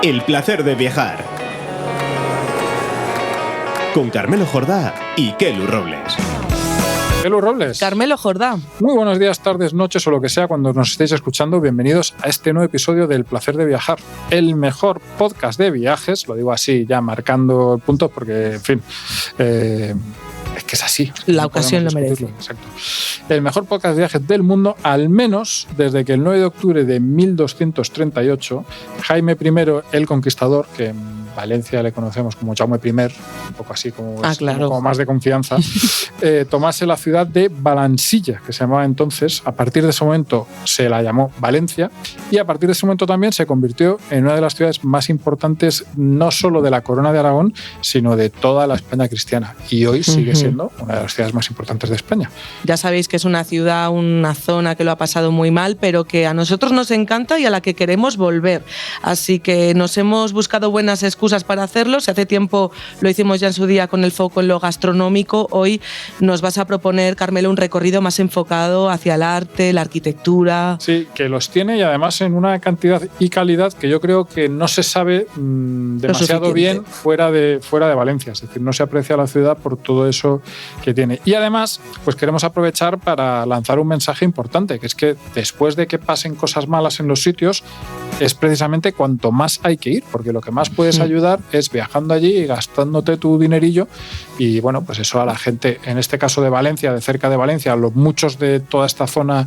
El placer de viajar. Con Carmelo Jordá y Kelu Robles. Kelu Robles. Carmelo Jordá. Muy buenos días, tardes, noches o lo que sea cuando nos estéis escuchando. Bienvenidos a este nuevo episodio del Placer de Viajar. El mejor podcast de viajes, lo digo así ya marcando puntos porque, en fin, es que es así. La ocasión lo merece. Exacto. El mejor podcast de viajes del mundo, al menos desde que el 9 de octubre de 1238, Jaime I el Conquistador, que en Valencia le conocemos como Jaume I, un poco así como, claro, como más de confianza, tomase la ciudad de Valansilla, que se llamaba entonces. A partir de ese momento se la llamó Valencia y a partir de ese momento también se convirtió en una de las ciudades más importantes no solo de la Corona de Aragón, sino de toda la España cristiana. Y hoy sigue siendo una de las ciudades más importantes de España. Ya sabéis que es una ciudad, una zona que lo ha pasado muy mal, pero que a nosotros nos encanta y a la que queremos volver. Así que nos hemos buscado buenas excusas para hacerlo. Si hace tiempo lo hicimos ya en su día con el foco en lo gastronómico, hoy nos vas a proponer, Carmelo, un recorrido más enfocado hacia el arte, la arquitectura. Sí, que los tiene y además en una cantidad y calidad que yo creo que no se sabe demasiado bien fuera de Valencia. Es decir, no se aprecia la ciudad por todo eso que tiene. Y además, pues queremos aprovechar para lanzar un mensaje importante, que es que después de que pasen cosas malas en los sitios, es precisamente cuanto más hay que ir, porque lo que más puedes ayudar es viajando allí y gastándote tu dinerillo. Y bueno, pues eso a la gente, en este caso de Valencia, de cerca de Valencia, los muchos de toda esta zona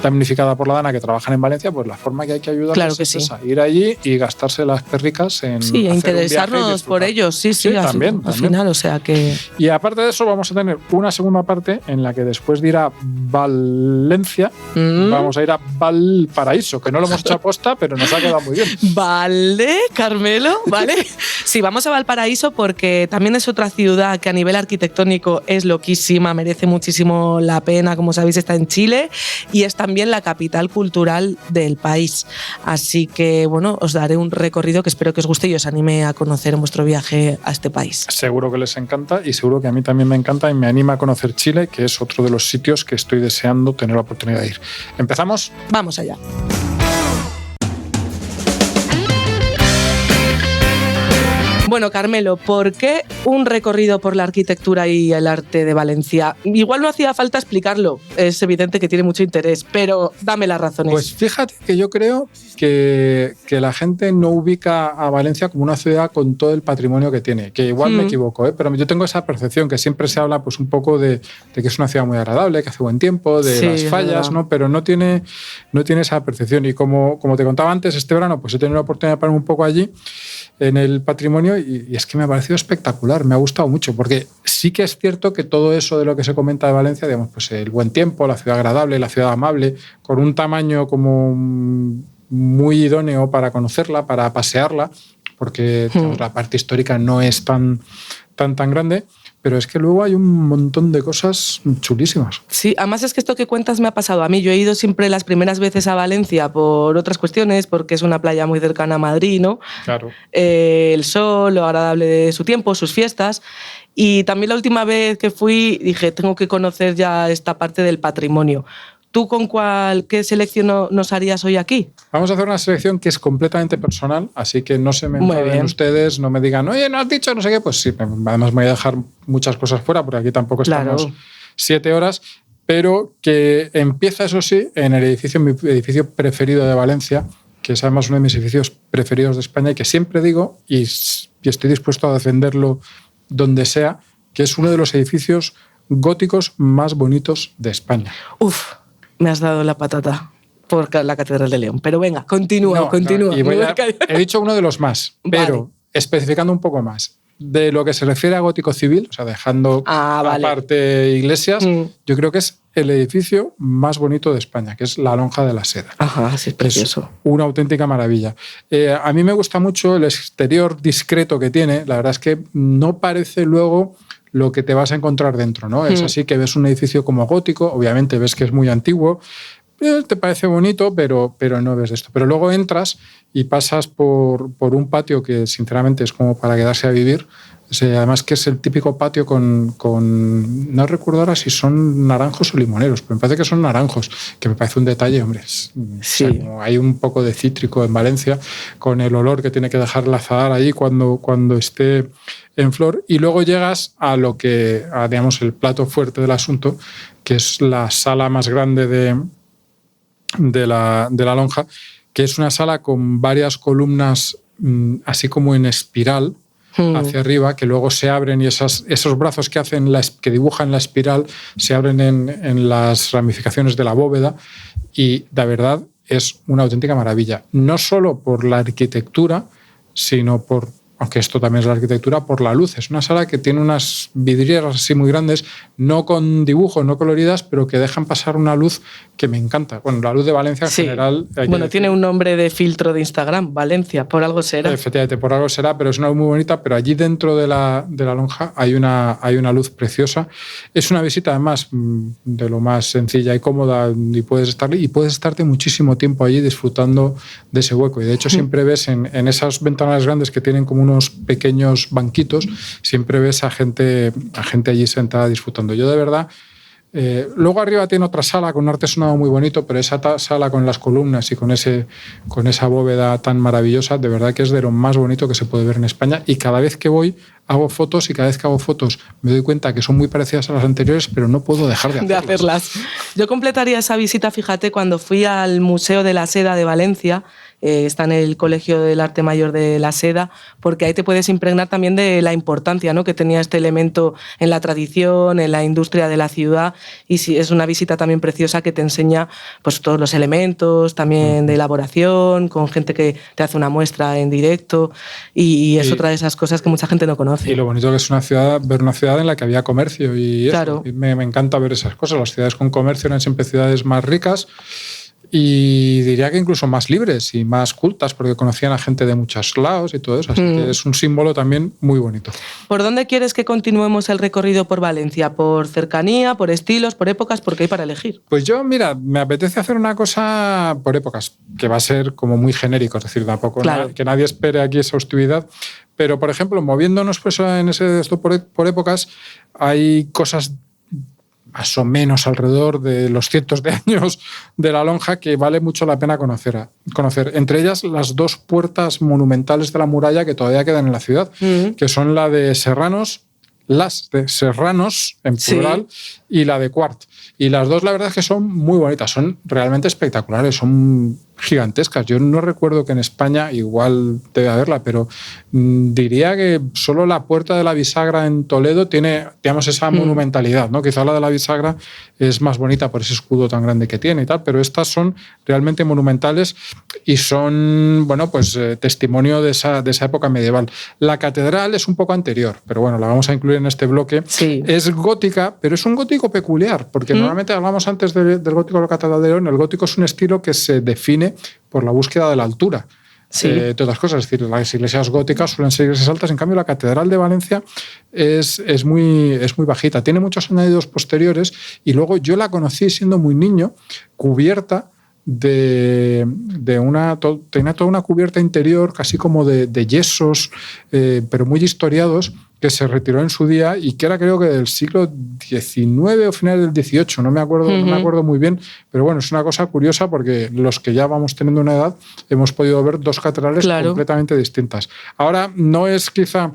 damnificada por la Dana que trabajan en Valencia, pues la forma que hay que ayudar claro es esa, ir allí y gastarse las perricas en sí, hacer interesarnos por ellos, sí, también. Al final, o sea que... Y aparte de eso vamos a tener una segunda parte en la que después de ir a Valencia, vamos a ir a Valparaíso, que no lo hemos hecho aposta, pero nos ha quedado muy bien. Vale, Carmelo, vale. Sí, vamos a Valparaíso porque también es otra ciudad que a nivel arquitectónico es loquísima, merece muchísimo la pena, como sabéis está en Chile y es también la capital cultural del país. Así que, bueno, os daré un recorrido que espero que os guste y os anime a conocer en vuestro viaje a este país. Seguro que les encanta y seguro que a mí también me encanta y me anima a conocer Chile, que es otro de los sitios que estoy deseando tener la oportunidad de ir. ¿Empezamos? Vamos allá. Bueno, Carmelo, ¿por qué un recorrido por la arquitectura y el arte de Valencia? Igual no hacía falta explicarlo, es evidente que tiene mucho interés, pero dame las razones. Pues fíjate que yo creo que la gente no ubica a Valencia como una ciudad con todo el patrimonio que tiene, que igual me equivoco, pero yo tengo esa percepción que siempre se habla pues un poco de que es una ciudad muy agradable, que hace buen tiempo, de las fallas, ¿no? Pero no tiene esa percepción. Y como te contaba antes, este verano pues he tenido la oportunidad de parar un poco allí en el patrimonio y es que me ha parecido espectacular, me ha gustado mucho, porque sí que es cierto que todo eso de lo que se comenta de Valencia, digamos, pues el buen tiempo, la ciudad agradable, la ciudad amable, con un tamaño como muy idóneo para conocerla, para pasearla, porque digamos, la parte histórica no es tan grande. Pero es que luego hay un montón de cosas chulísimas. Sí, además es que esto que cuentas me ha pasado a mí. Yo he ido siempre las primeras veces a Valencia por otras cuestiones, porque es una playa muy cercana a Madrid, ¿no? Claro. El sol, lo agradable de su tiempo, sus fiestas. Y también la última vez que fui dije, tengo que conocer ya esta parte del patrimonio. ¿Tú qué selección nos harías hoy aquí? Vamos a hacer una selección que es completamente personal, así que no se me enfaden ustedes, no me digan, oye, ¿no has dicho no sé qué? Pues sí, además me voy a dejar muchas cosas fuera, porque aquí tampoco estamos 7 horas, pero que empieza, eso sí, en mi edificio preferido de Valencia, que es además uno de mis edificios preferidos de España y que siempre digo, y estoy dispuesto a defenderlo donde sea, que es uno de los edificios góticos más bonitos de España. Uf. Me has dado la patata por la Catedral de León. Pero venga, continúa. He dicho uno de los más, pero especificando un poco más. De lo que se refiere a gótico civil, o sea, dejando aparte iglesias, yo creo que es el edificio más bonito de España, que es la Lonja de la Seda. Ajá, sí, es precioso. Es una auténtica maravilla. A mí me gusta mucho el exterior discreto que tiene. La verdad es que no parece luego lo que te vas a encontrar dentro, ¿no? Es así que ves un edificio como gótico, obviamente ves que es muy antiguo, te parece bonito, pero no ves esto. Pero luego entras y pasas por un patio que sinceramente es como para quedarse a vivir. Además que es el típico patio con no recuerdo ahora si son naranjos o limoneros, pero me parece que son naranjos, que me parece un detalle, hombre. Sí. O sea, como hay un poco de cítrico en Valencia, con el olor que tiene que dejar la azahar ahí cuando esté en flor. Y luego llegas a lo que, digamos, el plato fuerte del asunto, que es la sala más grande de la Lonja, que es una sala con varias columnas así como en espiral hacia arriba, que luego se abren y esos brazos que dibujan la espiral se abren en las ramificaciones de la bóveda, y de verdad es una auténtica maravilla. No solo por la arquitectura, sino por, aunque esto también es la arquitectura, por la luz. Es una sala que tiene unas vidrieras así muy grandes, no con dibujos, no coloridas, pero que dejan pasar una luz que me encanta. Bueno, la luz de Valencia en general... Bueno, tiene un nombre de filtro de Instagram, Valencia, por algo será. Efectivamente, por algo será, pero es una luz muy bonita. Pero allí dentro de la Lonja hay una luz preciosa. Es una visita además de lo más sencilla y cómoda, y puedes estarte muchísimo tiempo allí disfrutando de ese hueco. Y de hecho siempre ves en esas ventanales grandes que tienen como unos pequeños banquitos, siempre ves a gente allí sentada disfrutando. Yo de verdad... luego arriba tiene otra sala con un artesonado muy bonito, pero esa sala con las columnas y con esa bóveda tan maravillosa, de verdad que es de lo más bonito que se puede ver en España. Y cada vez que voy hago fotos, y cada vez que hago fotos me doy cuenta que son muy parecidas a las anteriores, pero no puedo dejar de hacerlas. Yo completaría esa visita, fíjate, cuando fui al Museo de la Seda de Valencia. Está en el Colegio del Arte Mayor de la Seda, porque ahí te puedes impregnar también de la importancia, ¿no?, que tenía este elemento en la tradición, en la industria de la ciudad, y sí, es una visita también preciosa que te enseña pues todos los elementos también de elaboración, con gente que te hace una muestra en directo, y es otra de esas cosas que mucha gente no conoce. Y lo bonito que es ver una ciudad en la que había comercio, y claro. Eso. Y me encanta ver esas cosas. Las ciudades con comercio eran siempre ciudades más ricas, y diría que incluso más libres y más cultas, porque conocían a gente de muchos lados y todo eso. Así que es un símbolo también muy bonito. ¿Por dónde quieres que continuemos el recorrido por Valencia? ¿Por cercanía, por estilos, por épocas? Porque hay para elegir. Pues yo, mira, me apetece hacer una cosa por épocas, que va a ser como muy genérico, es decir, tampoco que nadie espere aquí exhaustividad. Pero, por ejemplo, moviéndonos pues en esto por épocas, hay cosas más o menos alrededor de los cientos de años de la Lonja que vale mucho la pena conocer. Entre ellas, las dos puertas monumentales de la muralla que todavía quedan en la ciudad, que son las de Serranos en plural, y la de Quart. Y las dos, la verdad es que son muy bonitas, son realmente espectaculares, son gigantescas. Yo no recuerdo que en España, igual debe haberla, pero diría que solo la Puerta de la Bisagra en Toledo tiene, digamos, esa monumentalidad, ¿no? Quizá la de la Bisagra es más bonita por ese escudo tan grande que tiene y tal, pero estas son realmente monumentales y son, bueno, pues testimonio de esa época medieval. La catedral es un poco anterior, pero bueno, la vamos a incluir en este bloque. Sí. Es gótica, pero es un gótico peculiar, porque normalmente hablamos antes del gótico de la Catedral de León. El gótico es un estilo que se define por la búsqueda de la altura. De todas las cosas, es decir, las iglesias góticas suelen ser iglesias altas, en cambio la Catedral de Valencia es muy bajita, tiene muchos añadidos posteriores, y luego yo la conocí siendo muy niño, cubierta tenía toda una cubierta interior casi como de yesos, pero muy historiados, que se retiró en su día y que era, creo que del siglo XIX o finales del XVIII, no me acuerdo muy bien, pero bueno, es una cosa curiosa porque los que ya vamos teniendo una edad hemos podido ver dos catedrales completamente distintas. Ahora no es quizá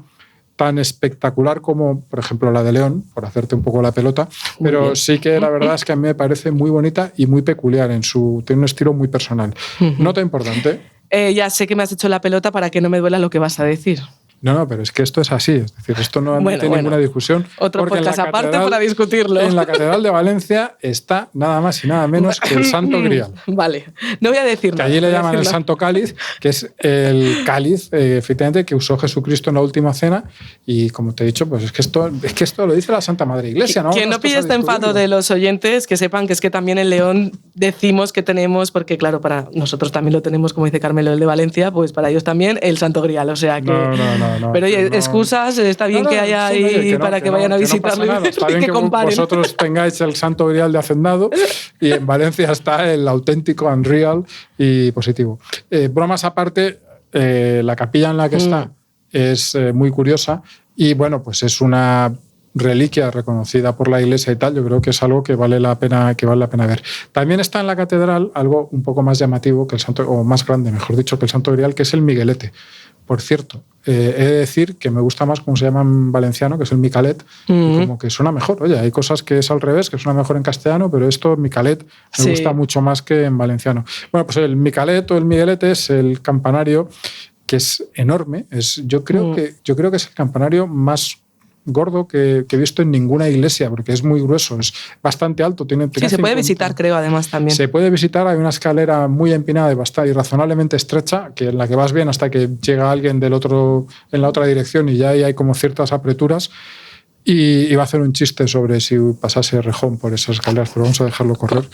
tan espectacular como, por ejemplo, la de León, por hacerte un poco la pelota, pero sí que la verdad es que a mí me parece muy bonita y muy peculiar, tiene un estilo muy personal. Nota importante. Ya sé que me has hecho la pelota para que no me duela lo que vas a decir. No, pero es que esto es así, es decir, esto no tiene ninguna discusión. Otro podcast aparte para discutirlo. En la Catedral de Valencia está nada más y nada menos que el Santo Grial. Vale, no voy a decir nada. Que allí le llaman el Santo Cáliz, que es el cáliz, efectivamente, que usó Jesucristo en la última cena. Y como te he dicho, pues es que esto lo dice la Santa Madre Iglesia, ¿no? Que no pille este enfado de los oyentes, que sepan que es que también en León decimos que tenemos, porque claro, para nosotros también lo tenemos, como dice Carmelo, el de Valencia, pues para ellos también el Santo Grial, o sea que... No. No, pero oye, no. excusas, está bien que haya ahí oye, para que vayan a visitarlo Está y bien que comparen. vosotros tengáis el santo grial de Hacendado y en Valencia está el auténtico Unreal y positivo. Bromas aparte, la capilla en la que está es muy curiosa y bueno, pues es una reliquia reconocida por la Iglesia y tal. Yo creo que es algo que vale la pena ver. También está en la catedral algo un poco más llamativo que el santo, o más grande, mejor dicho, que el Santo Grial, que es el Miguelete. Por cierto, he de decir que me gusta más cómo se llama en valenciano, que es el Micalet, y como que suena mejor. Oye, hay cosas que es al revés, que suena mejor en castellano, pero esto, Micalet, me gusta mucho más que en valenciano. Bueno, pues el Micalet o el Miguelete es el campanario que es enorme. Yo creo que es el campanario más gordo que he visto en ninguna iglesia, porque es muy grueso, es bastante alto. Sí, se puede visitar, creo, además también. Se puede visitar, hay una escalera muy empinada y razonablemente estrecha, que en la que vas bien hasta que llega alguien en la otra dirección y ya ahí hay como ciertas apreturas. Y iba a hacer un chiste sobre si pasase Rejón por esas escaleras, pero vamos a dejarlo correr.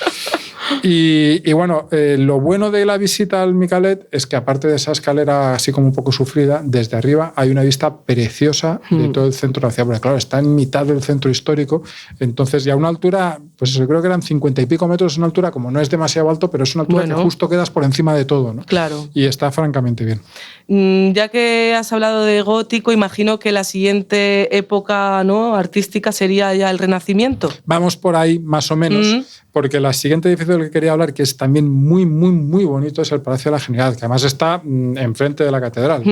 Y bueno, lo bueno de la visita al Micalet es que aparte de esa escalera así como un poco sufrida, desde arriba hay una vista preciosa de todo el centro de la ciudad, porque claro, está en mitad del centro histórico, entonces ya a una altura, pues eso, creo que eran 50 y pico metros, una altura como no es demasiado alto, pero es una altura que justo quedas por encima de todo, ¿no? Claro. Y está francamente bien. Ya que has hablado de gótico, imagino que la siguiente época, ¿no?, artística sería ya el Renacimiento. Vamos por ahí más o menos, porque el siguiente edificio del que quería hablar, que es también muy, muy, muy bonito, es el Palacio de la Generalidad, que además está enfrente de la catedral.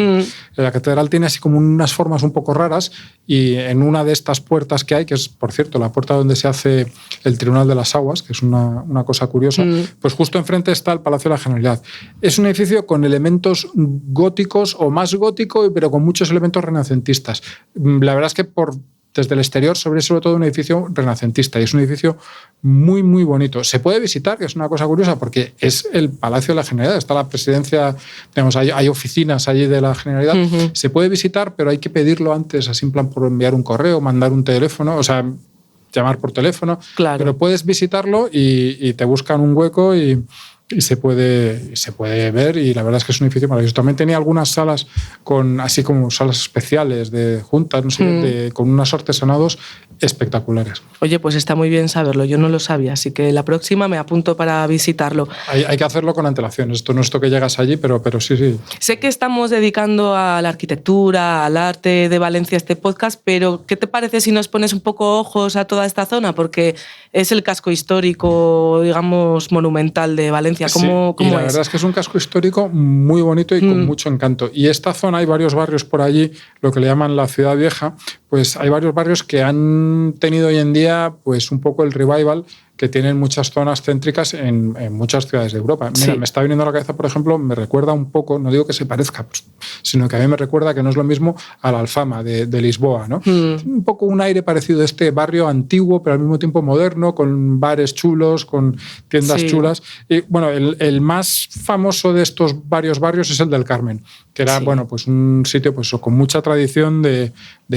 La catedral tiene así como unas formas un poco raras y en una de estas puertas que hay, que es, por cierto, la puerta donde se hace el Tribunal de las Aguas, que es una cosa curiosa, pues justo enfrente está el Palacio de la Generalidad. Es un edificio con elementos góticos o más gótico, pero con muchos elementos renacentistas. La verdad es que desde el exterior sobre todo un edificio renacentista y es un edificio muy, muy bonito. Se puede visitar, que es una cosa curiosa, porque es el Palacio de la Generalidad, está la presidencia, digamos, hay oficinas allí de la Generalidad. Se puede visitar, pero hay que pedirlo antes, así en plan por enviar un correo, mandar un teléfono, o sea, llamar por teléfono. Claro. Pero puedes visitarlo y te buscan un hueco y se puede ver, y la verdad es que es un edificio maravilloso. También tenía algunas salas así como salas especiales de juntas, no sé, con unos artesanados espectaculares. Oye, pues está muy bien saberlo, yo no lo sabía, así que la próxima me apunto para visitarlo. Hay que hacerlo con antelación, esto no es que llegas allí, pero sí. Sé que estamos dedicando a la arquitectura, al arte de Valencia este podcast, pero ¿qué te parece si nos pones un poco ojos a toda esta zona? Porque es el casco histórico, digamos, monumental de Valencia. ¿Cómo y la es? verdad es que es un casco histórico muy bonito y con mucho encanto. Y esta zona, hay varios barrios por allí, lo que le llaman la Ciudad Vieja, pues hay varios barrios que han tenido hoy en día pues un poco el revival que tienen muchas zonas céntricas en muchas ciudades de Europa. Mira, me está viniendo a la cabeza, por ejemplo, me recuerda un poco, no digo que se parezca, pues, sino que a mí me recuerda que no es lo mismo a la Alfama de Lisboa, ¿no? Un poco un aire parecido a este barrio antiguo, pero al mismo tiempo moderno, con bares chulos, con tiendas chulas. Y bueno, el más famoso de estos varios barrios es el del Carmen, que era bueno, pues un sitio pues, con mucha tradición de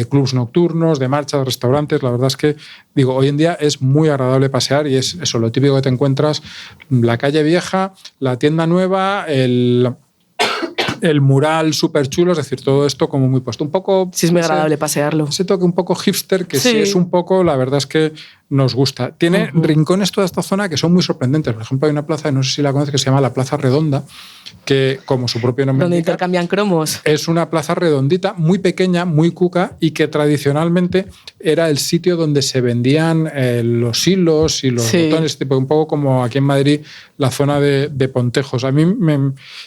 clubs nocturnos, de marchas, de restaurantes. La verdad es que, digo, hoy en día es muy agradable pasear y es eso, lo típico que te encuentras, la calle vieja, la tienda nueva, el mural súper chulo, es decir, todo esto como muy puesto. Un poco... Sí, es muy agradable pasearlo. Ese toque un poco hipster, que sí es un poco, la verdad es que nos gusta. Tiene rincones toda esta zona que son muy sorprendentes. Por ejemplo, hay una plaza, no sé si la conoces, que se llama la Plaza Redonda, que, como su propio nombre donde indica, intercambian cromos. Es una plaza redondita, muy pequeña, muy cuca, y que tradicionalmente era el sitio donde se vendían los hilos y los botones, tipo, un poco como aquí en Madrid, la zona de Pontejos. A mí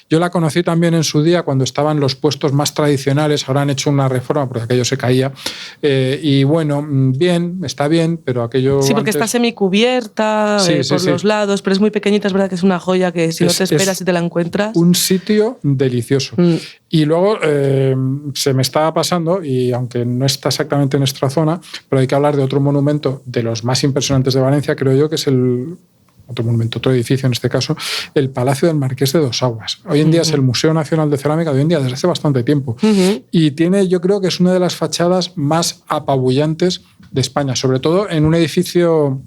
yo la conocí también en su día cuando estaban los puestos más tradicionales. Ahora han hecho una reforma porque aquello se caía. Y bueno, bien, está bien, pero aquello... Sí, porque está semicubierta por los lados, pero es muy pequeñita, es verdad que es una joya que si no te esperas y te la encuentras... Un sitio delicioso. Y luego se me estaba pasando, y aunque no está exactamente en nuestra zona, pero hay que hablar de otro monumento de los más impresionantes de Valencia, creo yo, que es otro edificio en este caso, el Palacio del Marqués de Dos Aguas. Hoy en día es el Museo Nacional de Cerámica, de hoy en día desde hace bastante tiempo. Y yo creo que es una de las fachadas más apabullantes de España, sobre todo en un edificio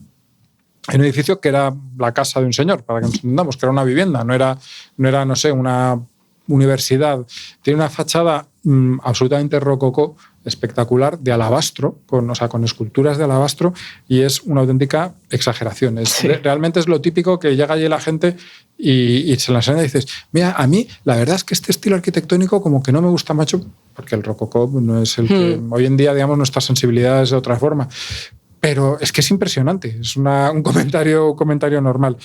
que era la casa de un señor, para que nos entendamos, que era una vivienda, no era no sé, una universidad. Tiene una fachada absolutamente rococó, espectacular, de alabastro, con esculturas de alabastro, y es una auténtica exageración. Realmente es lo típico que llega allí la gente y se la enseña y dices, mira, a mí la verdad es que este estilo arquitectónico como que no me gusta mucho, porque el rococó no es el que hoy en día, digamos, nuestra sensibilidad es de otra forma. Pero es que es impresionante, es un comentario normal.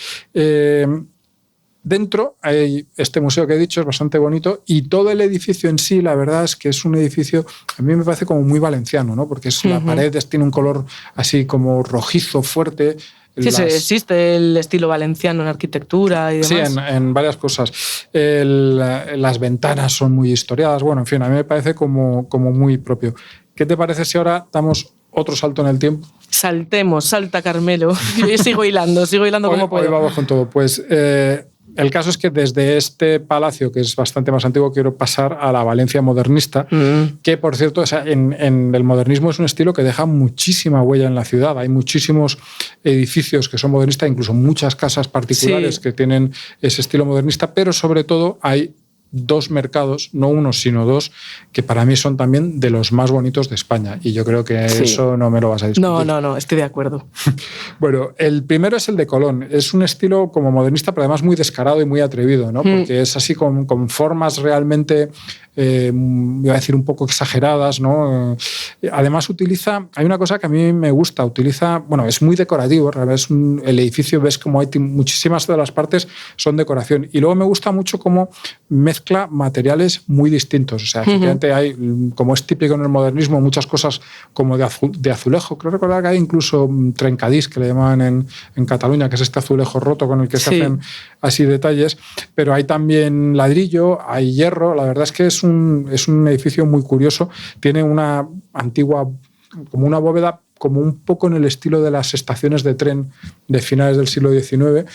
Dentro hay este museo que he dicho, es bastante bonito, y todo el edificio en sí, la verdad es que es un edificio, a mí me parece como muy valenciano, ¿no? Porque la pared tiene un color así como rojizo, fuerte. Sí, existe el estilo valenciano en arquitectura y demás. Sí, en varias cosas. Las ventanas son muy historiadas, bueno, en fin, a mí me parece como muy propio. ¿Qué te parece si ahora damos otro salto en el tiempo? Salta Carmelo. Yo sigo hilando como puedo. Hoy vamos con todo. Pues el caso es que desde este palacio, que es bastante más antiguo, quiero pasar a la Valencia modernista, que, por cierto, en el modernismo es un estilo que deja muchísima huella en la ciudad. Hay muchísimos edificios que son modernistas, incluso muchas casas particulares que tienen ese estilo modernista, pero sobre todo hay dos mercados, no uno, sino dos, que para mí son también de los más bonitos de España. Y yo creo que eso no me lo vas a discutir. No, estoy de acuerdo. Bueno, el primero es el de Colón. Es un estilo como modernista, pero además muy descarado y muy atrevido, ¿no? Porque es así con formas realmente, iba a decir, un poco exageradas, ¿no? Además hay una cosa que a mí me gusta, es muy decorativo, realmente el edificio, ves como hay muchísimas de las partes son decoración. Y luego me gusta mucho cómo mezcla materiales muy distintos. O sea, efectivamente hay, como es típico en el modernismo, muchas cosas como de azulejo. Creo recordar que hay incluso trencadís, que le llaman en Cataluña, que es este azulejo roto con el que se hacen así detalles. Pero hay también ladrillo, hay hierro. La verdad es que es un edificio muy curioso. Tiene una antigua, como una bóveda, como un poco en el estilo de las estaciones de tren de finales del siglo XIX,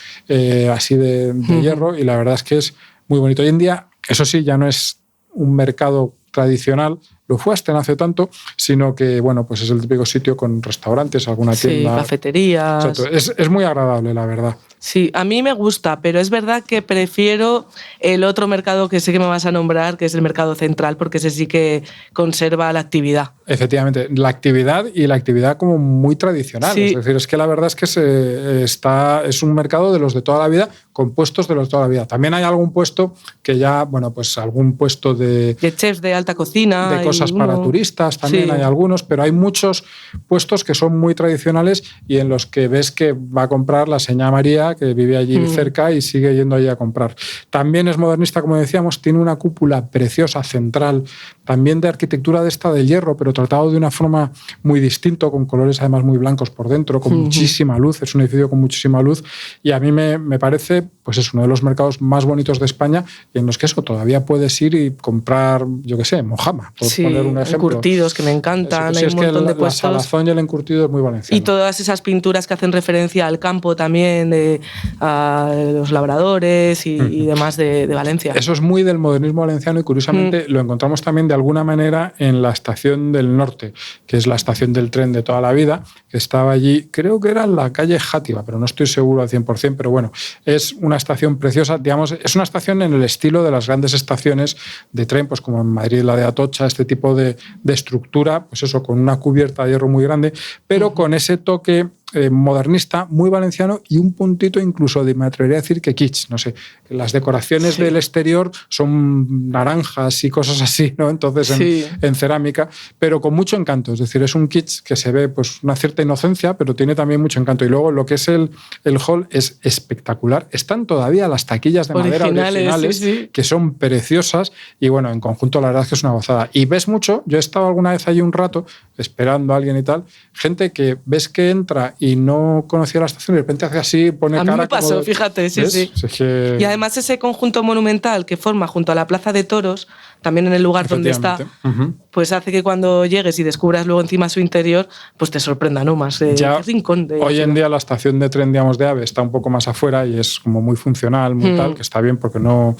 así de hierro, y la verdad es que es muy bonito. Hoy en día, eso sí, ya no es un mercado tradicional, lo fue hasta no hace tanto, sino que, bueno, pues es el típico sitio con restaurantes, alguna tienda. Cafeterías. Exacto. Es muy agradable, la verdad. Sí, a mí me gusta, pero es verdad que prefiero el otro mercado que sé que me vas a nombrar, que es el mercado central, porque ese sí que conserva la actividad. Efectivamente, la actividad como muy tradicional. Sí. Es decir, es que la verdad es que es un mercado de los de toda la vida, con puestos de los de toda la vida. También hay algún puesto que ya, bueno, pues algún puesto de chefs de alta cocina. De cosas para turistas también hay algunos, pero hay muchos puestos que son muy tradicionales y en los que ves que va a comprar la señora María, que vive allí cerca y sigue yendo allí a comprar. También es modernista, como decíamos, tiene una cúpula preciosa, central, también de arquitectura de esta de hierro, pero tratado de una forma muy distinta, con colores además muy blancos por dentro, con muchísima luz. Es un edificio con muchísima luz y a mí me parece, pues es uno de los mercados más bonitos de España y en los que eso todavía puedes ir y comprar, yo qué sé, mojama, por poner un ejemplo. Encurtidos que me encantan, hay un montón de puestos. La salazón y el encurtido es muy valenciano. Y todas esas pinturas que hacen referencia al campo también, a los labradores y demás de Valencia. Eso es muy del modernismo valenciano y curiosamente lo encontramos también de alguna manera en la estación del norte, que es la estación del tren de toda la vida, que estaba allí, creo que era en la calle Játiva, pero no estoy seguro al 100%, pero bueno, es una estación preciosa, digamos, es una estación en el estilo de las grandes estaciones de tren, pues como en Madrid la de Atocha, este tipo de estructura, pues eso, con una cubierta de hierro muy grande, pero con ese toque modernista, muy valenciano y un puntito incluso, me atrevería a decir que kitsch, no sé, las decoraciones del exterior son naranjas y cosas así, ¿no? Entonces en cerámica, pero con mucho encanto, es decir, es un kitsch que se ve pues una cierta inocencia, pero tiene también mucho encanto y luego lo que es el hall es espectacular, están todavía las taquillas de madera originales que son preciosas y bueno, en conjunto la verdad es que es una gozada y ves mucho, yo he estado alguna vez allí un rato esperando a alguien y tal, gente que ves que entra y no conocía la estación y de repente hace así, pone cara. A mí me pasó, fíjate, sí. Es que... Y además ese conjunto monumental que forma junto a la Plaza de Toros, también en el lugar donde está, pues hace que cuando llegues y descubras luego encima su interior, pues te sorprenda, ¿no? Más ya, rincón de hoy en día la estación de tren, digamos, de AVE está un poco más afuera y es como muy funcional, muy tal, que está bien porque no...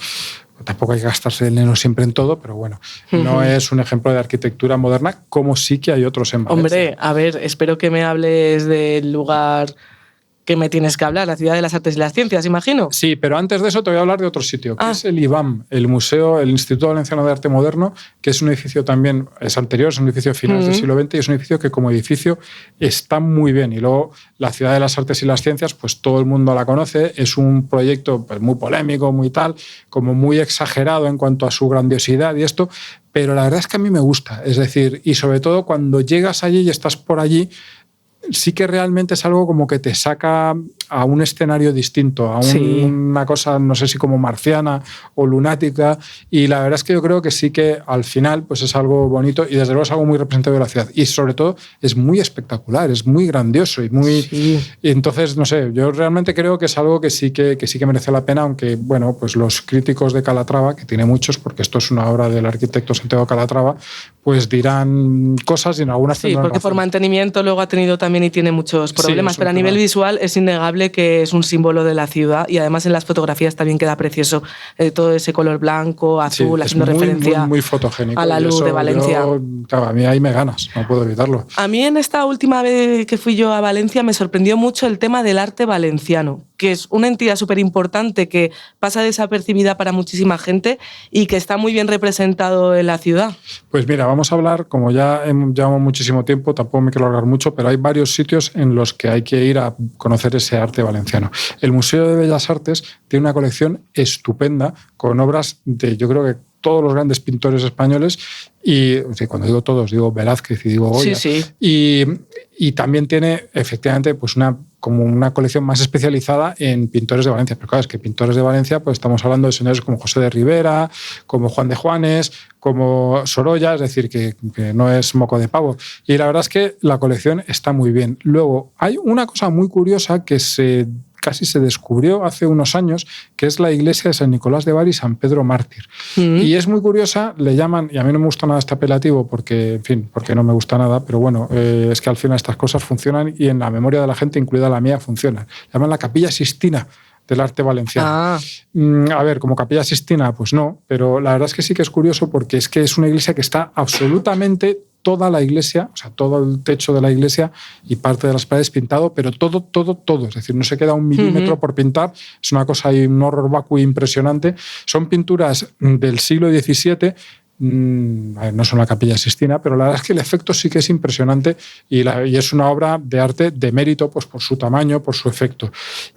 Tampoco hay que gastarse el dinero siempre en todo, pero bueno, no es un ejemplo de arquitectura moderna como sí que hay otros en Valencia. Hombre, a ver, espero que me hables del lugar que me tienes que hablar, la Ciudad de las Artes y las Ciencias, imagino. Sí, pero antes de eso te voy a hablar de otro sitio, que es el IBAM, el Museo, el Instituto Valenciano de Arte Moderno, que es un edificio también, es anterior, es un edificio de finales del siglo XX y es un edificio que como edificio está muy bien. Y luego la Ciudad de las Artes y las Ciencias, pues todo el mundo la conoce, es un proyecto pues, muy polémico, muy tal, como muy exagerado en cuanto a su grandiosidad y esto, pero la verdad es que a mí me gusta, es decir, y sobre todo cuando llegas allí y estás por allí, sí que realmente es algo como que te saca a un escenario distinto, a una cosa, no sé si como marciana o lunática, y la verdad es que yo creo que sí que al final pues es algo bonito y desde luego es algo muy representativo de la ciudad y sobre todo es muy espectacular, es muy grandioso y muy... Sí. Y entonces, no sé, yo realmente creo que es algo que sí que merece la pena, aunque bueno, pues los críticos de Calatrava, que tiene muchos, porque esto es una obra del arquitecto Santiago Calatrava, pues dirán cosas y en algunas sí, porque razón. Por mantenimiento luego ha tenido también y tiene muchos problemas, pero a nivel visual es innegable que es un símbolo de la ciudad y además en las fotografías también queda precioso todo ese color blanco, azul, haciendo referencia muy fotogénico, a la luz de Valencia. Claro, a mí ahí me ganas, no puedo evitarlo. A mí en esta última vez que fui yo a Valencia me sorprendió mucho el tema del arte valenciano, que es una entidad súper importante que pasa desapercibida para muchísima gente y que está muy bien representado en la ciudad. Pues mira, vamos a hablar, como ya llevamos muchísimo tiempo, tampoco me quiero alargar mucho, pero hay varios sitios en los que hay que ir a conocer ese arte valenciano. El Museo de Bellas Artes tiene una colección estupenda con obras de, yo creo que todos los grandes pintores españoles y cuando digo todos, digo Velázquez y digo Goya. Sí. Y también tiene efectivamente pues como una colección más especializada en pintores de Valencia. Pero claro, es que pintores de Valencia, pues estamos hablando de señores como José de Rivera, como Juan de Juanes, como Sorolla, es decir, que no es moco de pavo. Y la verdad es que la colección está muy bien. Luego, hay una cosa muy curiosa que casi se descubrió hace unos años, que es la iglesia de San Nicolás de Bari y San Pedro Mártir. Y es muy curiosa, le llaman, y a mí no me gusta nada este apelativo porque, en fin, porque no me gusta nada, pero bueno, es que al final estas cosas funcionan y en la memoria de la gente, incluida la mía, funcionan. Le llaman la Capilla Sistina del arte valenciano. A ver, como Capilla Sistina, pues no, pero la verdad es que sí que es curioso porque es que es una iglesia que está absolutamente toda la iglesia, o sea, todo el techo de la iglesia y parte de las paredes pintado, pero todo. Es decir, no se queda un milímetro por pintar. Es una cosa y un horror vacuo impresionante. Son pinturas del siglo XVII. No son la Capilla Sistina, pero la verdad es que el efecto sí que es impresionante y es una obra de arte de mérito pues, por su tamaño, por su efecto.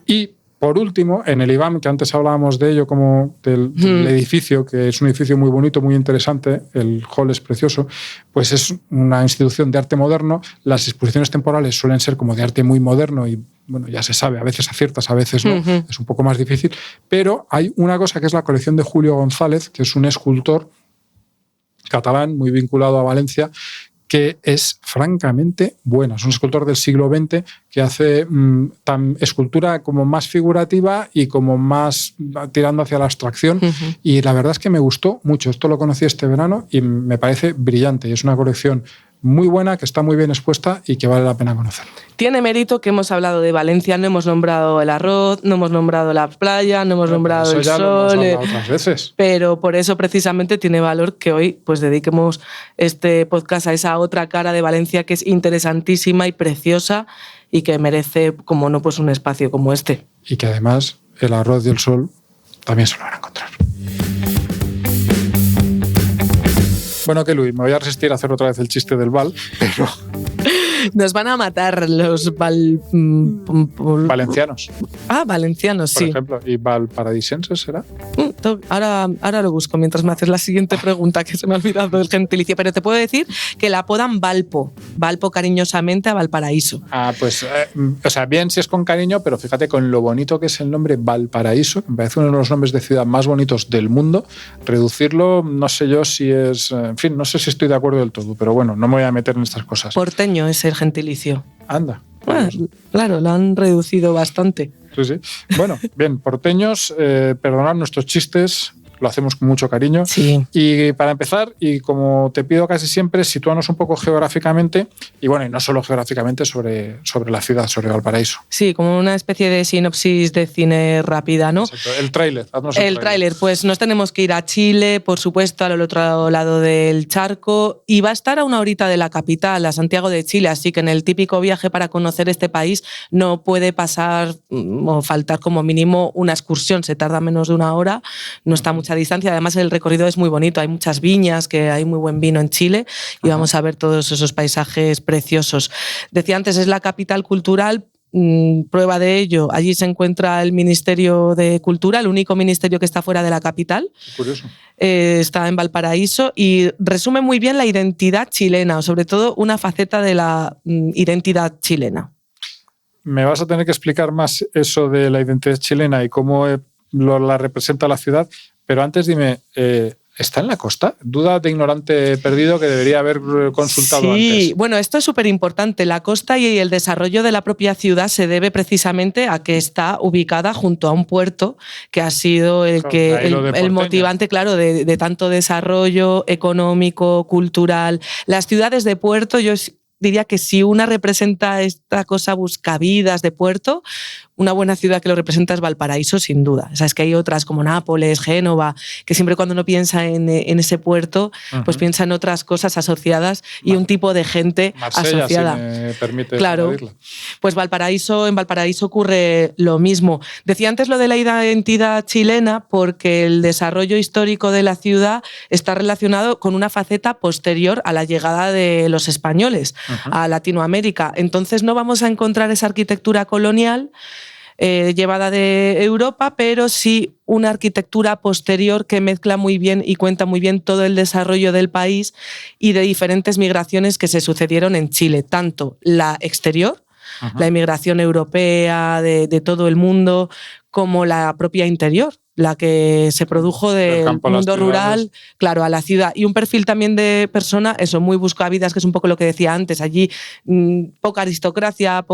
Y por último, en el IBAM, que antes hablábamos de ello como del edificio, que es un edificio muy bonito, muy interesante, el hall es precioso, pues es una institución de arte moderno. Las exposiciones temporales suelen ser como de arte muy moderno y, bueno, ya se sabe, a veces aciertas, a veces no, es un poco más difícil, pero hay una cosa que es la colección de Julio González, que es un escultor catalán muy vinculado a Valencia, que es francamente bueno. Es un escultor del siglo XX que hace escultura como más figurativa y como más tirando hacia la abstracción. Y la verdad es que me gustó mucho. Esto lo conocí este verano y me parece brillante. Y es una colección muy buena, que está muy bien expuesta y que vale la pena conocer. Tiene mérito que hemos hablado de Valencia, no hemos nombrado el arroz, no hemos nombrado la playa, no hemos nombrado el sol. Lo hemos hablado otras veces. Pero por eso precisamente tiene valor que hoy pues dediquemos este podcast a esa otra cara de Valencia que es interesantísima y preciosa y que merece, como no, pues un espacio como este. Y que además el arroz y el sol también se lo van a encontrar. Bueno, que Luis, me voy a resistir a hacer otra vez el chiste del Val, pero... Nos van a matar los valencianos. Valencianos, sí. Por ejemplo, ¿y valparadisenses será? Ahora lo busco mientras me haces la siguiente pregunta, que se me ha olvidado el gentilicio, pero te puedo decir que la apodan Valpo cariñosamente a Valparaíso. Pues, o sea, bien si es con cariño, pero fíjate con lo bonito que es el nombre Valparaíso, me parece uno de los nombres de ciudad más bonitos del mundo. Reducirlo, no sé yo si es... En fin, no sé si estoy de acuerdo del todo, pero bueno, no me voy a meter en estas cosas. Porteño es el gentilicio. Anda. Claro, lo han reducido bastante. Sí. Bueno, bien, porteños, perdonad nuestros chistes, lo hacemos con mucho cariño. Sí. Y para empezar, y como te pido casi siempre, sitúanos un poco geográficamente, y bueno, y no solo geográficamente, sobre la ciudad, sobre Valparaíso. Sí, como una especie de sinopsis de cine rápida, ¿no? Exacto. El tráiler, haznos el tráiler. Pues nos tenemos que ir a Chile, por supuesto, al otro lado del charco, y va a estar a una horita de la capital, a Santiago de Chile, así que en el típico viaje para conocer este país no puede pasar o faltar como mínimo una excursión, se tarda menos de una hora, no está a mucha distancia, además el recorrido es muy bonito, hay muchas viñas, que hay muy buen vino en Chile, y vamos a ver todos esos paisajes preciosos. Decía antes, es la capital cultural. Prueba de ello, allí se encuentra el Ministerio de Cultura, el único ministerio que está fuera de la capital. Curioso. Está en Valparaíso y resume muy bien la identidad chilena, o sobre todo una faceta de la identidad chilena. Me vas a tener que explicar más eso de la identidad chilena y cómo la representa la ciudad, pero antes dime, ¿está en la costa? Duda de ignorante perdido que debería haber consultado antes. Sí, bueno, esto es súper importante. La costa y el desarrollo de la propia ciudad se debe precisamente a que está ubicada junto a un puerto que ha sido el motivante, claro, de tanto desarrollo económico, cultural. Las ciudades de puerto, yo diría que si una representa esta cosa buscavidas de puerto, una buena ciudad que lo representa es Valparaíso, sin duda. O sea, es que hay otras como Nápoles, Génova, que siempre cuando uno piensa en ese puerto, pues piensa en otras cosas asociadas y un tipo de gente Marsella, asociada. Si me permite claro, añadirla. Pues en Valparaíso ocurre lo mismo. Decía antes lo de la identidad chilena porque el desarrollo histórico de la ciudad está relacionado con una faceta posterior a la llegada de los españoles a Latinoamérica. Entonces no vamos a encontrar esa arquitectura colonial llevada de Europa, pero sí una arquitectura posterior que mezcla muy bien y cuenta muy bien todo el desarrollo del país y de diferentes migraciones que se sucedieron en Chile, tanto la exterior, la inmigración europea de todo el mundo, como la propia interior, la que se produjo del mundo rural, claro, a la ciudad. Y un perfil también de persona, eso, muy buscavidas, que es un poco lo que decía antes. Allí poca aristocracia,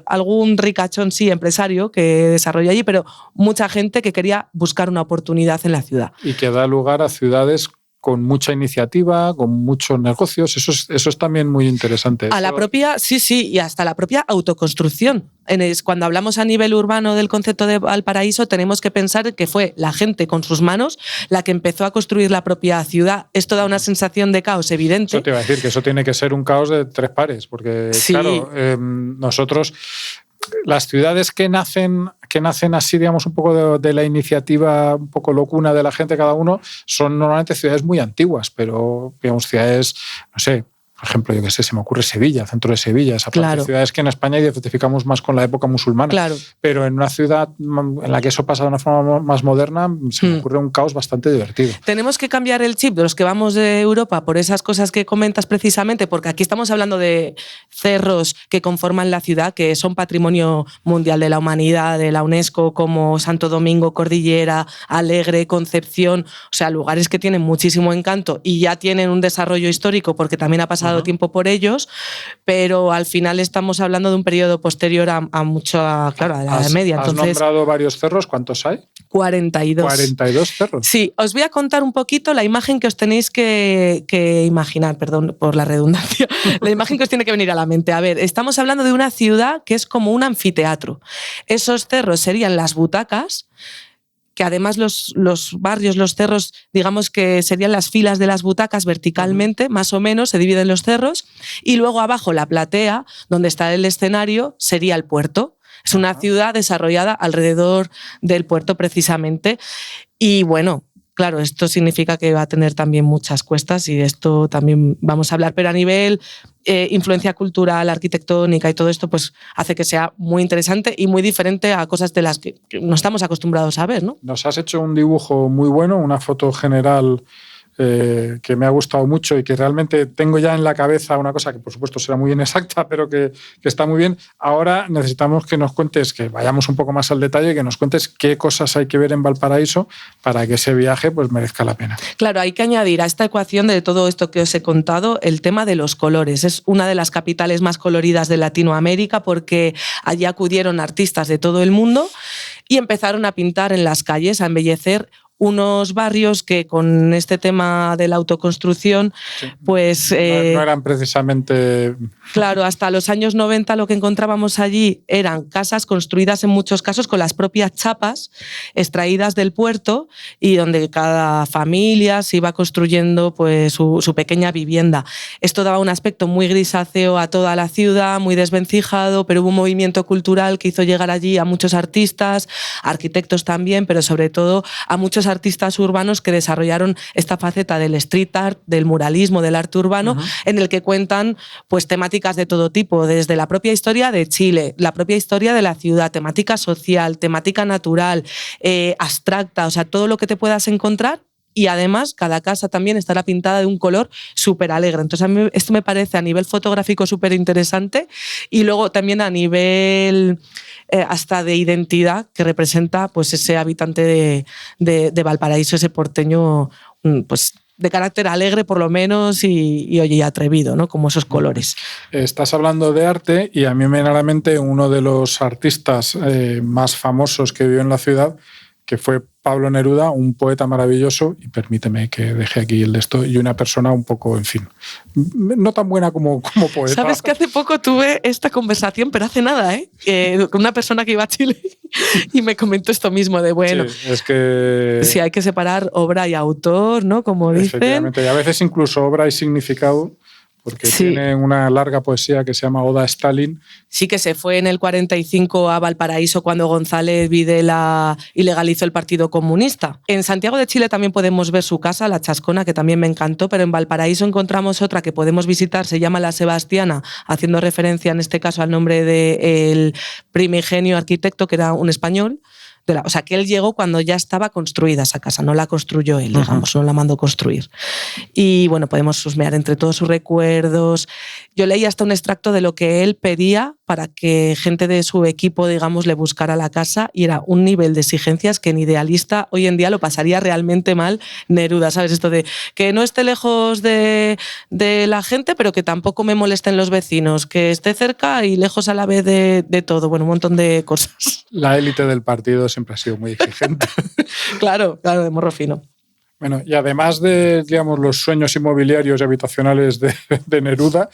algún ricachón, sí, empresario que desarrolla allí, pero mucha gente que quería buscar una oportunidad en la ciudad. Y que da lugar a ciudades con mucha iniciativa, con muchos negocios. Eso es también muy interesante. La propia, sí, y hasta la propia autoconstrucción. Cuando hablamos a nivel urbano del concepto de Valparaíso, tenemos que pensar que fue la gente con sus manos la que empezó a construir la propia ciudad. Esto da una sensación de caos evidente. Eso te iba a decir, que eso tiene que ser un caos de tres pares, porque sí. Claro, nosotros, las ciudades que nacen así, digamos, un poco de la iniciativa, un poco locuna de la gente cada uno, son normalmente ciudades muy antiguas, pero, digamos, ciudades, no sé, por ejemplo, yo qué sé, se me ocurre Sevilla, centro de Sevilla, esa parte de ciudades que en España identificamos más con la época musulmana. Claro. Pero en una ciudad en la que eso pasa de una forma más moderna, se me ocurre un caos bastante divertido. Tenemos que cambiar el chip de los que vamos de Europa por esas cosas que comentas precisamente, porque aquí estamos hablando de cerros que conforman la ciudad, que son patrimonio mundial de la humanidad, de la UNESCO, como Santo Domingo, Cordillera, Alegre, Concepción, o sea, lugares que tienen muchísimo encanto y ya tienen un desarrollo histórico porque también ha pasado tiempo por ellos, pero al final estamos hablando de un periodo posterior a la Edad Media. Entonces, ¿has nombrado varios cerros? ¿Cuántos hay? 42. 42 cerros. Sí, os voy a contar un poquito la imagen que os tenéis que imaginar, perdón por la redundancia, la imagen que os tiene que venir a la mente. A ver, estamos hablando de una ciudad que es como un anfiteatro. Esos cerros serían las butacas, que además los barrios, los cerros, digamos que serían las filas de las butacas verticalmente, más o menos, se dividen los cerros, y luego abajo la platea, donde está el escenario, sería el puerto. Es una ciudad desarrollada alrededor del puerto precisamente, y bueno, claro, esto significa que va a tener también muchas cuestas y de esto también vamos a hablar, pero a nivel influencia cultural, arquitectónica y todo esto, pues hace que sea muy interesante y muy diferente a cosas de las que no estamos acostumbrados a ver, ¿no? Nos has hecho un dibujo muy bueno, una foto general que me ha gustado mucho y que realmente tengo ya en la cabeza una cosa que por supuesto será muy inexacta, pero que está muy bien. Ahora necesitamos que nos cuentes, que vayamos un poco más al detalle, que nos cuentes qué cosas hay que ver en Valparaíso para que ese viaje pues merezca la pena. Claro, hay que añadir a esta ecuación de todo esto que os he contado el tema de los colores. Es una de las capitales más coloridas de Latinoamérica porque allí acudieron artistas de todo el mundo y empezaron a pintar en las calles, a embellecer unos barrios que con este tema de la autoconstrucción, pues... no eran precisamente... Claro, hasta los años 90 lo que encontrábamos allí eran casas construidas en muchos casos con las propias chapas extraídas del puerto y donde cada familia se iba construyendo pues su pequeña vivienda. Esto daba un aspecto muy grisáceo a toda la ciudad, muy desvencijado, pero hubo un movimiento cultural que hizo llegar allí a muchos artistas, arquitectos también, pero sobre todo a muchos artistas urbanos que desarrollaron esta faceta del street art, del muralismo, del arte urbano, en el que cuentan pues temáticas de todo tipo, desde la propia historia de Chile, la propia historia de la ciudad, temática social, temática natural, abstracta, o sea, todo lo que te puedas encontrar. Y además, cada casa también estará pintada de un color súper alegre. Entonces, a mí esto me parece a nivel fotográfico súper interesante y luego también a nivel hasta de identidad que representa pues, ese habitante de Valparaíso, ese porteño pues, de carácter alegre por lo menos y oye, atrevido, ¿no? Como esos colores. Estás hablando de arte y a mí me viene a la mente uno de los artistas más famosos que vivió en la ciudad, que fue Pablo Neruda, un poeta maravilloso, y permíteme que deje aquí el de esto, y una persona un poco, en fin, no tan buena como poeta. Sabes que hace poco tuve esta conversación, pero hace nada, con una persona que iba a Chile y me comentó esto mismo de, bueno, sí, es que... sí, hay que separar obra y autor, ¿no? Como dicen. Efectivamente, y a veces incluso obra y significado, porque tiene una larga poesía que se llama Oda a Stalin. Sí, que se fue en el 45 a Valparaíso cuando González Videla ilegalizó el Partido Comunista. En Santiago de Chile también podemos ver su casa, La Chascona, que también me encantó, pero en Valparaíso encontramos otra que podemos visitar, se llama La Sebastiana, haciendo referencia en este caso al nombre del primigenio arquitecto, que era un español. O sea, que él llegó cuando ya estaba construida esa casa, no la construyó él, digamos, no la mandó construir. Y bueno, podemos husmear entre todos sus recuerdos. Yo leí hasta un extracto de lo que él pedía para que gente de su equipo, digamos, le buscara la casa, y era un nivel de exigencias que en idealista hoy en día lo pasaría realmente mal Neruda, ¿sabes? Esto de que no esté lejos de la gente, pero que tampoco me molesten los vecinos, que esté cerca y lejos a la vez de todo. Bueno, un montón de cosas. La élite del partido siempre ha sido muy exigente. Claro, de morro fino. Bueno, y además de, digamos, los sueños inmobiliarios y habitacionales de Neruda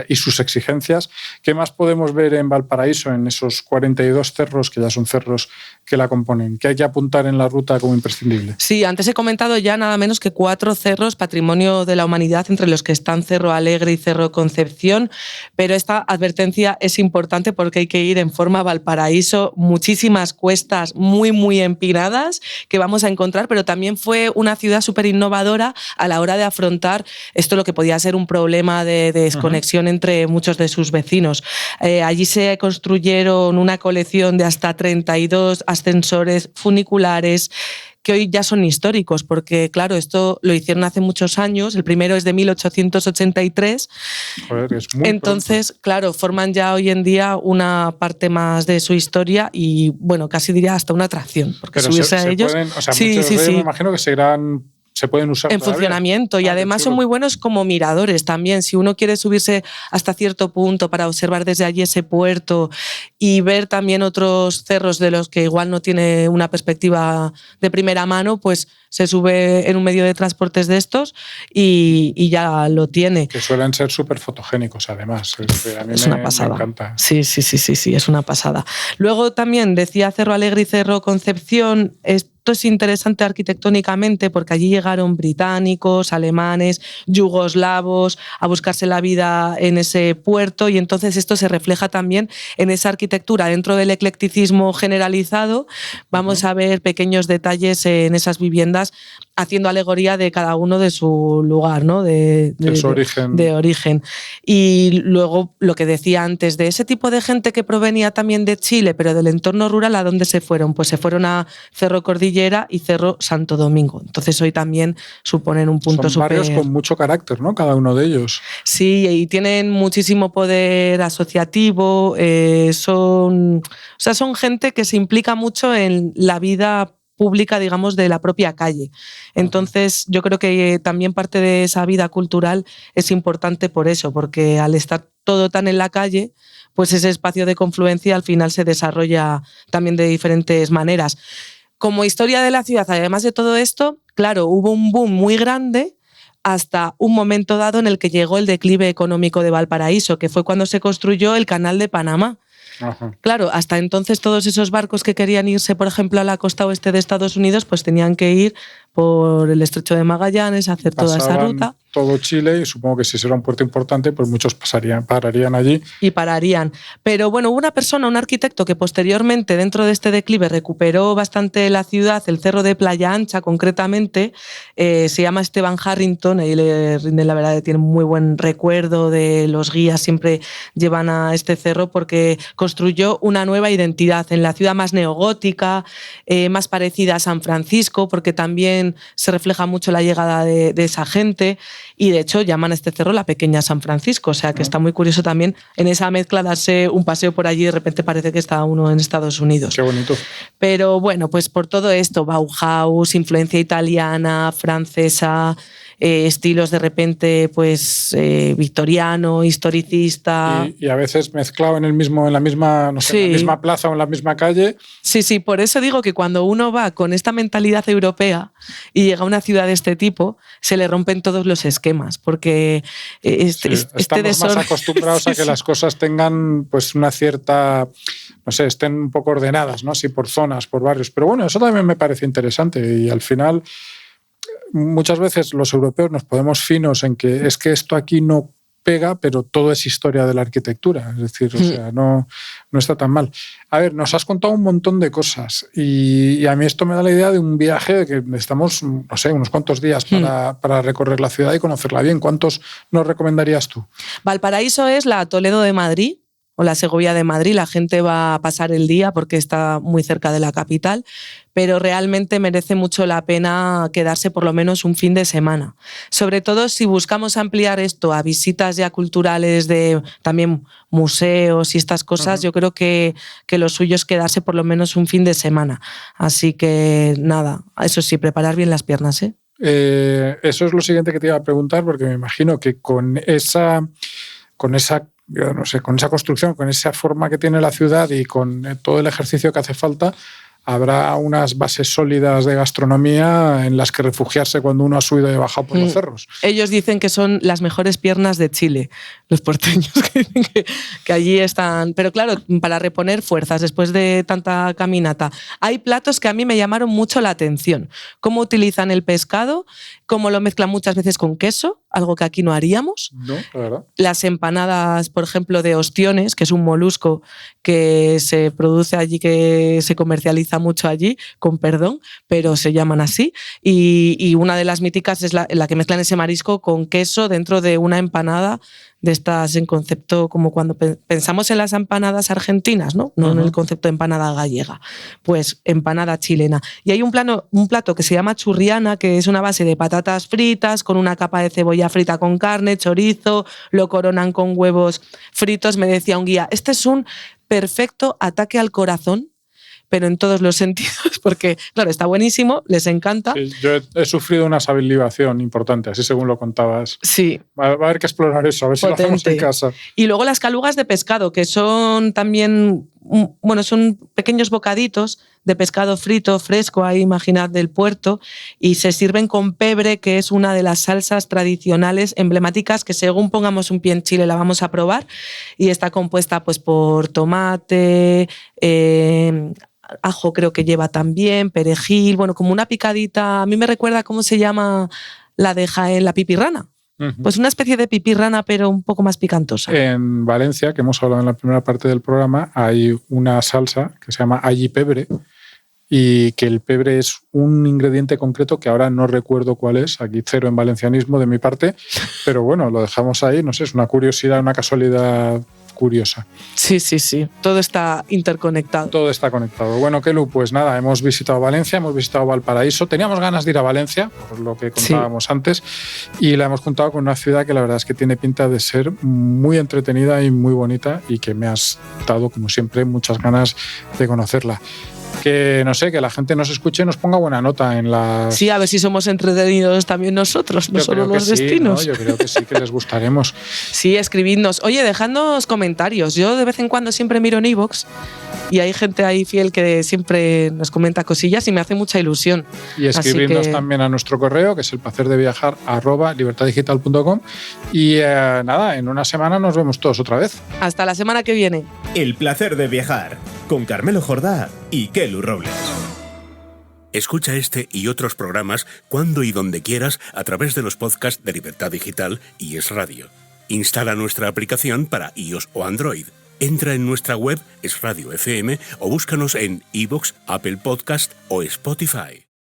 y sus exigencias, ¿qué más podemos ver en Valparaíso, en esos 42 cerros, que ya son cerros que la componen? ¿Qué hay que apuntar en la ruta como imprescindible? Sí, antes he comentado ya nada menos que 4 cerros, patrimonio de la humanidad, entre los que están Cerro Alegre y Cerro Concepción, pero esta advertencia es importante porque hay que ir en forma a Valparaíso, muchísimas cuestas muy, muy empinadas que vamos a encontrar, pero también fue una ciudad súper innovadora a la hora de afrontar esto, lo que podía ser un problema de desconexión entre muchos de sus vecinos. Allí se construyeron una colección de hasta 32 ascensores funiculares que hoy ya son históricos, porque claro, esto lo hicieron hace muchos años, el primero es de 1883. Joder, es muy Entonces, pronto. claro, forman ya hoy en día una parte más de su historia y, bueno, casi diría hasta una atracción, porque pero subirse a ellos... Pueden, o sea, sí, muchos sí, de ellos sí. me imagino que se pueden usar en todavía. funcionamiento, y además son muy buenos como miradores también. Si uno quiere subirse hasta cierto punto para observar desde allí ese puerto y ver también otros cerros de los que igual no tiene una perspectiva de primera mano, pues se sube en un medio de transportes de estos y ya lo tiene. Que suelen ser súper fotogénicos, además. A mí una pasada. Me encanta. Sí, es una pasada. Luego también decía Cerro Alegre y Cerro Concepción. Esto es interesante arquitectónicamente porque allí llegaron británicos, alemanes, yugoslavos a buscarse la vida en ese puerto, y entonces esto se refleja también en esa arquitectura. Dentro del eclecticismo generalizado vamos a ver pequeños detalles en esas viviendas haciendo alegoría de cada uno de su lugar, ¿no? de su origen. De origen. Y luego lo que decía antes, de ese tipo de gente que provenía también de Chile, pero del entorno rural, ¿a dónde se fueron? Pues se fueron a Cerro Cordillera y Cerro Santo Domingo. Entonces hoy también suponen un punto súper... Son barrios con mucho carácter, ¿no? Cada uno de ellos. Sí, y tienen muchísimo poder asociativo, son gente que se implica mucho en la vida pública, digamos, de la propia calle. Entonces, yo creo que también parte de esa vida cultural es importante por eso, porque al estar todo tan en la calle, pues ese espacio de confluencia al final se desarrolla también de diferentes maneras. como historia de la ciudad, además de todo esto, claro, hubo un boom muy grande hasta un momento dado en el que llegó el declive económico de Valparaíso, que fue cuando se construyó el Canal de Panamá. Ajá. Claro, hasta entonces todos esos barcos que querían irse, por ejemplo, a la costa oeste de Estados Unidos, pues tenían que ir por el Estrecho de Magallanes, hacer toda esa ruta. Todo Chile, y supongo que si será un puerto importante, pues muchos pararían allí. Y pararían. Pero bueno, hubo una persona, un arquitecto, que posteriormente, dentro de este declive, recuperó bastante la ciudad, el cerro de Playa Ancha concretamente, se llama Esteban Harrington, ahí le rinden la verdad que tiene muy buen recuerdo de los guías, siempre llevan a este cerro porque construyó una nueva identidad en la ciudad más neogótica, más parecida a San Francisco, porque también se refleja mucho la llegada de esa gente, y de hecho llaman a este cerro la pequeña San Francisco, o sea que está muy curioso también en esa mezcla darse un paseo por allí y de repente parece que está uno en Estados Unidos. Qué bonito. Pero bueno, pues por todo esto, Bauhaus, influencia italiana, francesa, estilos de repente pues victoriano, historicista. Y a veces mezclado en la misma, no sé, en la misma plaza o en la misma calle. Sí, por eso digo que cuando uno va con esta mentalidad europea y llega a una ciudad de este tipo, se le rompen todos los esquemas, porque estamos más acostumbrados a que las cosas tengan pues una cierta, no sé, estén un poco ordenadas, ¿no? Así por zonas, por barrios. Pero bueno, eso también me parece interesante, y al final muchas veces los europeos nos ponemos finos en que es que esto aquí no pega, pero todo es historia de la arquitectura. Es decir, o sea, no está tan mal. A ver, nos has contado un montón de cosas y a mí esto me da la idea de un viaje que necesitamos, no sé, unos cuantos días para recorrer la ciudad y conocerla bien. ¿Cuántos nos recomendarías tú? Valparaíso es la Toledo de Madrid o la Segovia de Madrid. La gente va a pasar el día porque está muy cerca de la capital, pero realmente merece mucho la pena quedarse por lo menos un fin de semana. Sobre todo si buscamos ampliar esto a visitas ya culturales de también museos y estas cosas, yo creo que lo suyo es quedarse por lo menos un fin de semana. Así que nada, eso sí, preparar bien las piernas, ¿eh? Eso es lo siguiente que te iba a preguntar, porque me imagino que con esa construcción, con esa forma que tiene la ciudad y con todo el ejercicio que hace falta, habrá unas bases sólidas de gastronomía en las que refugiarse cuando uno ha subido y bajado por los cerros. Ellos dicen que son las mejores piernas de Chile, los porteños, que dicen que allí están. Pero claro, para reponer fuerzas después de tanta caminata. Hay platos que a mí me llamaron mucho la atención. Cómo utilizan el pescado, cómo lo mezclan muchas veces con queso, algo que aquí no haríamos. No, la verdad. Las empanadas, por ejemplo, de ostiones, que es un molusco que se produce allí, que se comercializa mucho allí, con perdón, pero se llaman así. Y una de las míticas es la que mezclan ese marisco con queso dentro de una empanada de estas en concepto como cuando pensamos en las empanadas argentinas, ¿no? No en el concepto de empanada gallega. Pues empanada chilena. Y hay un plato que se llama churriana, que es una base de patatas fritas con una capa de cebolla frita con carne, chorizo, lo coronan con huevos fritos. Me decía un guía, este es un perfecto ataque al corazón, pero en todos los sentidos, porque, claro, está buenísimo, les encanta. Sí, yo he sufrido una salivación importante, así según lo contabas. Sí. Va a haber que explorar eso, a ver Potente. si lo hacemos en casa. Y luego las calugas de pescado, que son también, bueno, son pequeños bocaditos de pescado frito, fresco, ahí imaginad, del puerto, y se sirven con pebre, que es una de las salsas tradicionales emblemáticas que según pongamos un pie en Chile la vamos a probar, y está compuesta pues por tomate, ajo creo que lleva también, perejil, bueno, como una picadita. A mí me recuerda cómo se llama la de Jaén, la pipirrana. Pues una especie de pipirrana, pero un poco más picantosa. En Valencia, que hemos hablado en la primera parte del programa, hay una salsa que se llama alli pebre, y que el pebre es un ingrediente concreto que ahora no recuerdo cuál es. Aquí cero en valencianismo de mi parte, pero bueno, lo dejamos ahí. No sé, es una curiosidad, una casualidad curiosa. Sí. Todo está interconectado. Todo está conectado. Bueno, Kelu, pues nada, hemos visitado Valencia, hemos visitado Valparaíso. Teníamos ganas de ir a Valencia, por lo que contábamos antes, y la hemos contado con una ciudad que la verdad es que tiene pinta de ser muy entretenida y muy bonita, y que me has dado, como siempre, muchas ganas de conocerla. que no sé, que la gente nos escuche y nos ponga buena nota en las... Sí, a ver si somos entretenidos también nosotros, no solo los destinos. Sí, ¿no? Yo creo que sí, que les gustaremos. Sí, escribidnos. Oye, dejadnos comentarios. Yo de vez en cuando siempre miro en iVoox y hay gente ahí fiel que siempre nos comenta cosillas y me hace mucha ilusión. Y escribirnos también a nuestro correo, que es elplacerdeviajar@libertadigital.com. Y nada, en una semana nos vemos todos otra vez. Hasta la semana que viene. El placer de viajar, con Carmelo Jordá y Kelu Robles. Escucha este y otros programas cuando y donde quieras a través de los podcasts de Libertad Digital y Es Radio. Instala nuestra aplicación para iOS o Android. Entra en nuestra web Es Radio FM o búscanos en iVoox, Apple Podcast o Spotify.